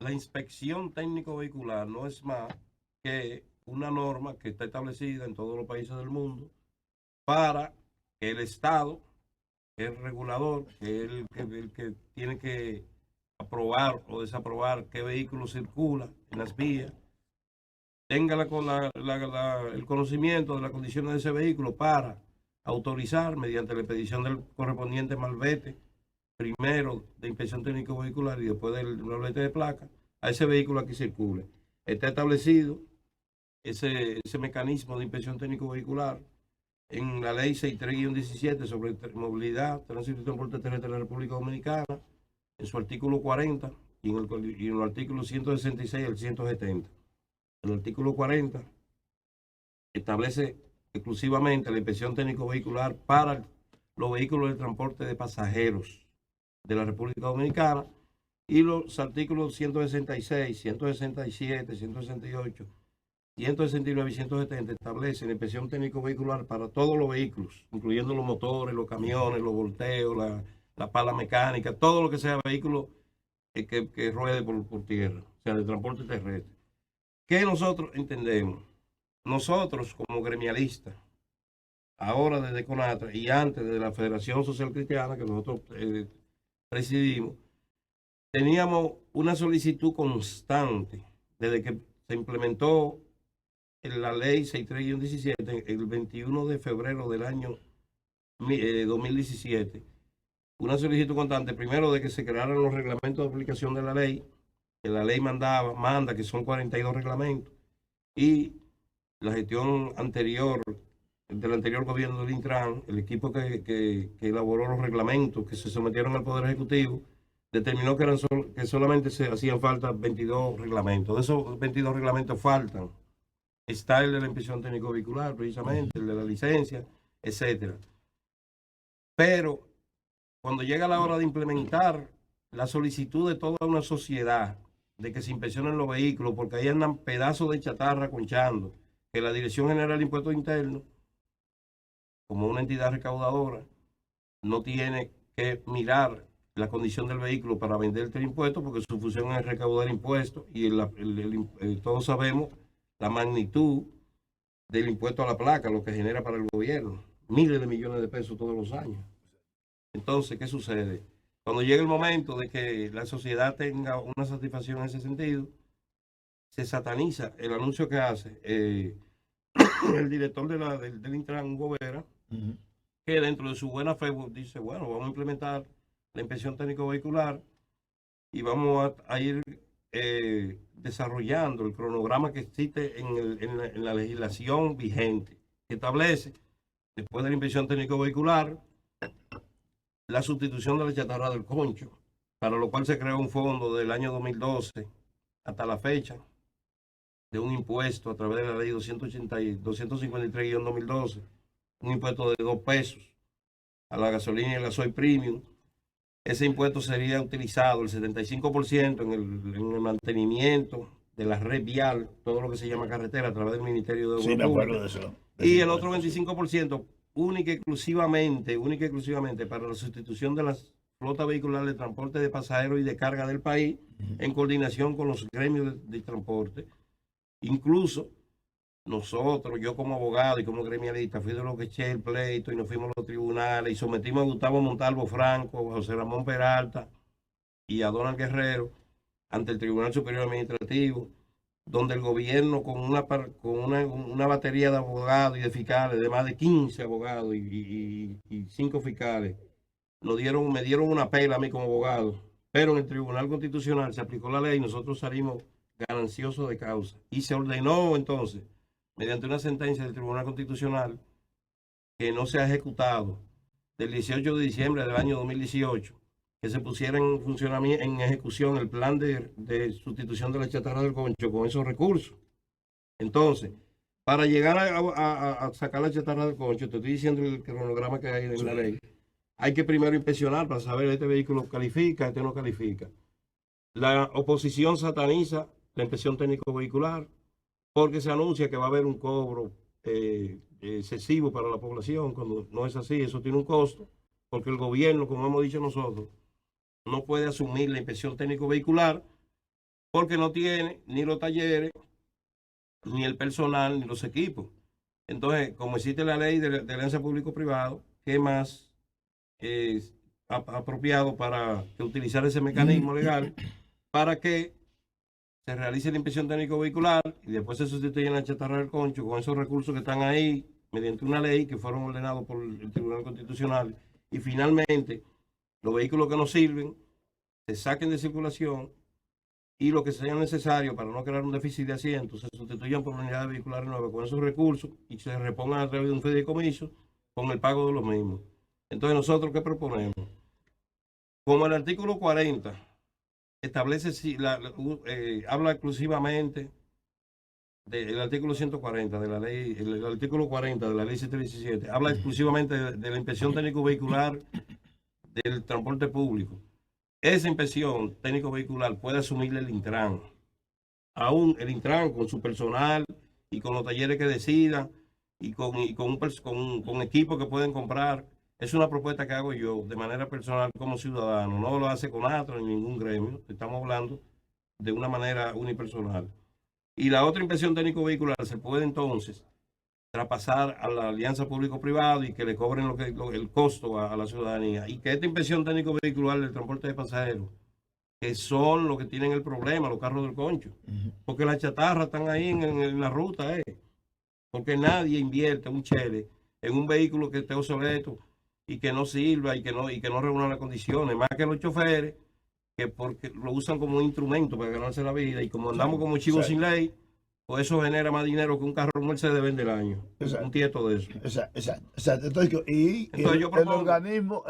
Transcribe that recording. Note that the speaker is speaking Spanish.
la inspección técnico vehicular no es más que una norma que está establecida en todos los países del mundo para que el Estado, que es el regulador, que es el que tiene que aprobar o desaprobar qué vehículo circula en las vías, tenga el conocimiento de las condiciones de ese vehículo para autorizar mediante la expedición del correspondiente malvete, primero de inspección técnico vehicular y después del malvete de placa, a ese vehículo que circule. Está establecido ese mecanismo de inspección técnico vehicular en la ley 63-17 sobre movilidad, tránsito y transporte terrestre de la República Dominicana, en su artículo 40 y en los artículos 166 al 170. El artículo 40 establece exclusivamente la inspección técnico vehicular para los vehículos de transporte de pasajeros de la República Dominicana, y los artículos 166, 167, 168, 169 y 170 establecen la inspección técnico vehicular para todos los vehículos, incluyendo los motores, los camiones, los volteos, la pala mecánica, todo lo que sea vehículo que ruede por tierra, o sea, de transporte terrestre. ¿Qué nosotros entendemos? Nosotros como gremialistas, ahora desde CONATRA y antes de la Federación Social Cristiana que nosotros presidimos, teníamos una solicitud constante desde que se implementó en la ley 63-17 el 21 de febrero del año 2017, una solicitud constante, primero de que se crearan los reglamentos de aplicación de la ley, que la ley manda, que son 42 reglamentos, y la gestión anterior, del anterior gobierno del Intran, el equipo que elaboró los reglamentos que se sometieron al Poder Ejecutivo, determinó que solamente se hacían falta 22 reglamentos. De esos 22 reglamentos faltan. Está el de la inspección técnico vehicular, precisamente, el de la licencia, etcétera. Pero cuando llega la hora de implementar la solicitud de toda una sociedad de que se inspeccionen los vehículos, porque ahí andan pedazos de chatarra conchando, que la Dirección General de Impuestos Internos, como una entidad recaudadora, no tiene que mirar la condición del vehículo para venderte el impuesto, porque su función es recaudar impuestos, y todos sabemos la magnitud del impuesto a la placa, lo que genera para el gobierno, miles de millones de pesos todos los años. Entonces, ¿qué sucede? Cuando llega el momento de que la sociedad tenga una satisfacción en ese sentido, se sataniza el anuncio que hace el director del Intran, Gobera, que dentro de su buena fe dice, bueno, vamos a implementar la inspección técnico vehicular y vamos a ir desarrollando el cronograma que existe en la legislación vigente, que establece, después de la inspección técnico vehicular, la sustitución de la chatarra del concho, para lo cual se creó un fondo del año 2012 hasta la fecha de un impuesto a través de la ley 253-2012, un impuesto de 2 pesos a la gasolina y el gasoil premium. Ese impuesto sería utilizado el 75% en el mantenimiento de la red vial, todo lo que se llama carretera, a través del Ministerio de Obras Públicas. Sí, me acuerdo de eso. Y el otro 25%, única y exclusivamente para la sustitución de las flotas vehiculares de transporte de pasajeros y de carga del país, en coordinación con los gremios de transporte. Incluso nosotros, yo como abogado y como gremialista, fui de los que eché el pleito y nos fuimos a los tribunales y sometimos a Gustavo Montalvo Franco, a José Ramón Peralta y a Donald Guerrero ante el Tribunal Superior Administrativo, donde el gobierno con una batería de abogados y de fiscales, de más de 15 abogados y 5 fiscales, me dieron una pela a mí como abogado, pero en el Tribunal Constitucional se aplicó la ley y nosotros salimos gananciosos de causa. Y se ordenó entonces, mediante una sentencia del Tribunal Constitucional, que no se ha ejecutado, del 18 de diciembre del año 2018, que se pusiera en funcionamiento, en ejecución, el plan de sustitución de la chatarra del concho con esos recursos. Entonces, para llegar a sacar la chatarra del concho, te estoy diciendo el cronograma que hay en la ley, hay que primero inspeccionar para saber este vehículo califica, este no califica. La oposición sataniza la inspección técnico vehicular porque se anuncia que va a haber un cobro excesivo para la población, cuando no es así. Eso tiene un costo, porque el gobierno, como hemos dicho nosotros, no puede asumir la inspección técnico vehicular porque no tiene ni los talleres, ni el personal, ni los equipos. Entonces, como existe la ley de alianza público-privado, ¿qué más es apropiado para utilizar ese mecanismo legal para que se realice la inspección técnico vehicular y después se sustituye la chatarra del concho con esos recursos que están ahí mediante una ley que fueron ordenados por el Tribunal Constitucional, y finalmente los vehículos que no sirven se saquen de circulación y lo que sea necesario para no crear un déficit de asientos se sustituyan por unidades vehiculares nuevas con esos recursos y se repongan a través de un fideicomiso con el pago de los mismos. Entonces, ¿nosotros qué proponemos? Como el artículo 40 establece, habla exclusivamente del artículo 140 de la ley, el artículo 40 de la ley 717, habla exclusivamente de la inspección técnico vehicular del transporte público. Esa inspección técnico vehicular puede asumirle el Intran. Aún el Intran con su personal y con los talleres que decidan y con equipos que pueden comprar. Es una propuesta que hago yo de manera personal como ciudadano. No lo hace CONATRA ni ningún gremio. Estamos hablando de una manera unipersonal. Y la otra inspección técnico vehicular se puede entonces traspasar a la alianza público-privado y que le cobren el costo a la ciudadanía. Y que esta inspección técnico vehicular del transporte de pasajeros, que son los que tienen el problema, los carros del concho, porque las chatarras están ahí en la ruta, porque nadie invierte un chele en un vehículo que esté obsoleto y que no sirva y que no reúna las condiciones, más que los choferes, que porque lo usan como un instrumento para ganarse la vida, y como andamos como chivos sin ley, pues eso genera más dinero que un carro Mercedes vende el año. Un tieto de eso. Exacto. Entonces, Entonces yo propongo, el organismo